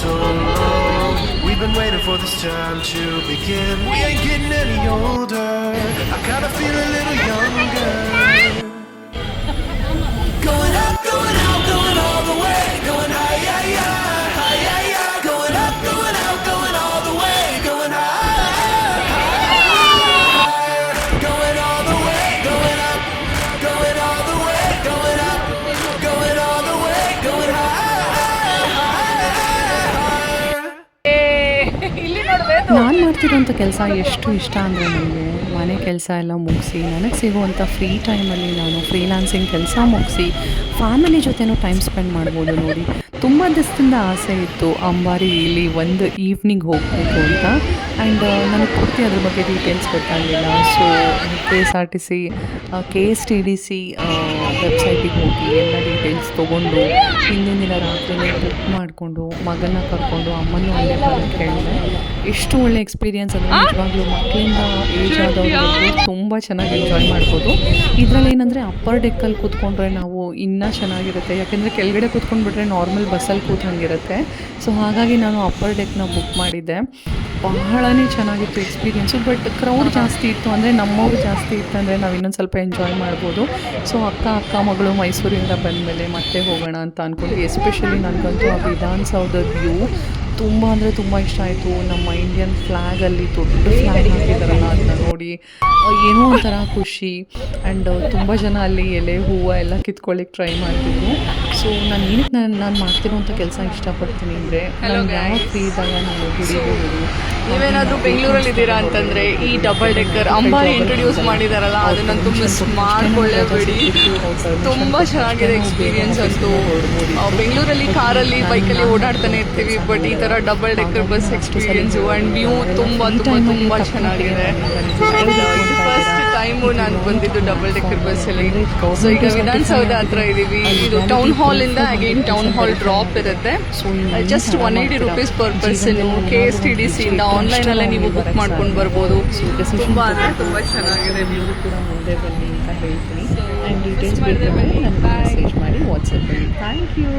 so long. We've been waiting for this time to begin. We ain't getting any older. I kinda feel a little younger. Going up, going out, going all the way. Going high, yeah, yeah, high, yeah, yeah. Going up, going out, going all the way. Going high, higher. Going all the way, going up. Going all the way, going up. Going all the way, going higher. ನಾನು ಮಾಡ್ತಿರೋಂಥ ಕೆಲಸ ಎಷ್ಟು ಇಷ್ಟ ಅಂದರೆ ನನಗೆ ಮನೆ ಕೆಲಸ ಎಲ್ಲ ಮುಗಿಸಿ ನನಗೆ ಸಿಗುವಂಥ ಫ್ರೀ ಟೈಮಲ್ಲಿ ನಾನು ಫ್ರೀಲಾನ್ಸಿಂಗ್ ಕೆಲಸ ಮುಗಿಸಿ ಫ್ಯಾಮಿಲಿ ಜೊತೆನೂ ಟೈಮ್ ಸ್ಪೆಂಡ್ ಮಾಡ್ಬೋದು ನೋಡಿ. ತುಂಬ ದಿವಸದಿಂದ ಆಸೆ ಇತ್ತು ಅಂಬಾರಿಲಿ ಒಂದು ಈವ್ನಿಂಗ್ ಹೋಗಬೇಕು ಅಂತ. ಆ್ಯಂಡ್ ನನಗೆ ಪೂರ್ತಿ ಅದ್ರ ಬಗ್ಗೆ ಡೀಟೇಲ್ಸ್ ಗೊತ್ತಾಗಲಿಲ್ಲ. ಸೊ KSRTC KSTDC ವೆಬ್ಸೈಟಿಗೆ ಹೋಗಿ ಎಲ್ಲ ಡೀಟೇಲ್ಸ್ ತೊಗೊಂಡು ಹಿಂದಿನ ದಿನ ರಾತ್ರಿನೇ ಬುಕ್ ಮಾಡಿಕೊಂಡು ಮಗನ ಕರ್ಕೊಂಡು ಅಮ್ಮನೂ ಅಲ್ಲೇ ಬರೋಕ್ಕೆ ಹೇಳಿದೆ. ಎಷ್ಟು ಒಳ್ಳೆ ಎಕ್ಸ್ಪೀರಿಯನ್ಸ್ ಅಂದರೆ ನಿಜವಾಗ್ಲೂ ಮಕ್ಕಳಿಂದ ಏಜ್ ಆದವ್ರಿಗೆ ತುಂಬ ಚೆನ್ನಾಗಿ ಎಂಜಾಯ್ ಮಾಡ್ಬೋದು. ಇದರಲ್ಲಿ ಏನಂದರೆ ಅಪ್ಪರ್ ಡೆಕ್ಕಲ್ಲಿ ಕೂತ್ಕೊಂಡ್ರೆ ನಾವು ಇನ್ನೂ ಚೆನ್ನಾಗಿರುತ್ತೆ, ಯಾಕೆಂದರೆ ಕೆಳಗಡೆ ಕೂತ್ಕೊಂಡ್ಬಿಟ್ರೆ ನಾರ್ಮಲ್ ಬಸ್ಸಲ್ಲಿ ಕೂತಂಗಿರುತ್ತೆ. ಸೊ ಹಾಗಾಗಿ ನಾನು ಅಪ್ಪರ್ ಡೆಕ್ನ ಬುಕ್ ಮಾಡಿದ್ದೆ. ಬಹಳನೇ ಚೆನ್ನಾಗಿತ್ತು ಎಕ್ಸ್ಪೀರಿಯೆನ್ಸು. ಬಟ್ ಕ್ರೌಡ್ ಜಾಸ್ತಿ ಇತ್ತು, ಅಂದರೆ ನಮ್ಮವ್ರು ಜಾಸ್ತಿ ಇತ್ತು ಅಂದರೆ ನಾವು ಇನ್ನೊಂದು ಸ್ವಲ್ಪ ಎಂಜಾಯ್ ಮಾಡ್ಬೋದು. ಸೊ ಅಕ್ಕ ಮಗಳು ಮೈಸೂರಿಂದ ಬಂದಮೇಲೆ ಮತ್ತೆ ಹೋಗೋಣ ಅಂತ ಅಂದ್ಕೊಂಡು, ಎಸ್ಪೆಷಲಿ ನನಗಂತೂ ಆ ವಿಧಾನಸೌಧದ ವ್ಯೂ ತುಂಬ ಅಂದರೆ ತುಂಬ ಇಷ್ಟ ಆಯಿತು. ನಮ್ಮ ಇಂಡಿಯನ್ ಫ್ಲ್ಯಾಗಲ್ಲಿ ದೊಡ್ಡ ಫ್ಲ್ಯಾಗ್ ಹಾಕಿದ್ದಾರಲ್ಲ ಅದನ್ನ ನೋಡಿ ಏನೋ ಒಂಥರ ಖುಷಿ. ಆ್ಯಂಡ್ ತುಂಬ ಜನ ಅಲ್ಲಿ ಎಲೆ ಹೂವು ಎಲ್ಲ ಕಿತ್ಕೊಳ್ಳಿಕ್ಕೆ ಟ್ರೈ ಮಾಡ್ತಿದ್ರು. ಸೊ ನಾನು ಏನಕ್ಕೆ ನಾನು ಮಾಡ್ತಿರೋಂಥ ಕೆಲಸ ಇಷ್ಟಪಡ್ತೀನಿ ಅಂದರೆ ನಾನು ಯಾವ ಫ್ರೀ ಇದ್ದಾಗ ನಾನು ದುಡಿಬಹುದು. ನೀವೇನಾದರೂ ಬೆಂಗಳೂರಲ್ಲಿದ್ದೀರಾ ಅಂತಂದರೆ ಈ ಡಬಲ್ ಡೆಕ್ಕರ್ ಅಂಬಾರಿ ಇಂಟ್ರೊಡ್ಯೂಸ್ ಮಾಡಿದಾರಲ್ಲ ಅದನ್ನಂತೂ ಮಿಸ್ ಮಾಡ್ಕೊಳ್ಳೇಬೇಡಿ. ತುಂಬ ಚೆನ್ನಾಗಿದೆ ಎಕ್ಸ್ಪೀರಿಯನ್ಸ್ ಅಂತೂ. ಬೆಂಗಳೂರಲ್ಲಿ ಕಾರಲ್ಲಿ ಬೈಕಲ್ಲಿ ಓಡಾಡ್ತಾನೆ ಇರ್ತೀವಿ, ಬಟ್ ಈ ಥರ double decker bus experience and view ತುಂಬ ತುಂಬ ಚೆನ್ನಾಗಿದೆ. ಇದು ಫಸ್ಟ್ ಟೈಮು ನಾನು ಬಂದಿದ್ದು ಡಬಲ್ ಡೆಕ್ಕರ್ ಬಸ್ಸಲ್ಲಿ. ಸೊ ಈಗ ವಿಧಾನಸೌಧ ಹತ್ರ ಇದ್ದೀವಿ. ಇದು ಟೌನ್ ಹಾಲಿಂದ ಅಗೇನ್ ಟೌನ್ ಹಾಲ್ ಡ್ರಾಪ್ ಇರುತ್ತೆ. ಜಸ್ಟ್ 180 ರೂಪೀಸ್ ಪರ್ ಪರ್ಸನ್ನು. KSTDC ಇಂದ ಆನ್ಲೈನಲ್ಲೇ ನೀವು ಬುಕ್ ಮಾಡ್ಕೊಂಡು ಬರ್ಬೋದು. ತುಂಬ ಅಂದರೆ ತುಂಬ ಚೆನ್ನಾಗಿದೆ. ನೀವು ಕೂಡ ಮುಂದೆ ಬನ್ನಿ ಅಂತ ಹೇಳ್ತೀನಿ. ಆ್ಯಂಡ್ ಡೀಟೇಲ್ಸ್ ಬೇಕಾದ್ರೆ ನನಗೆ ಮೆಸೇಜ್ ಮಾಡಿ ವಾಟ್ಸಪ್ಪಲ್ಲಿ. Thank you.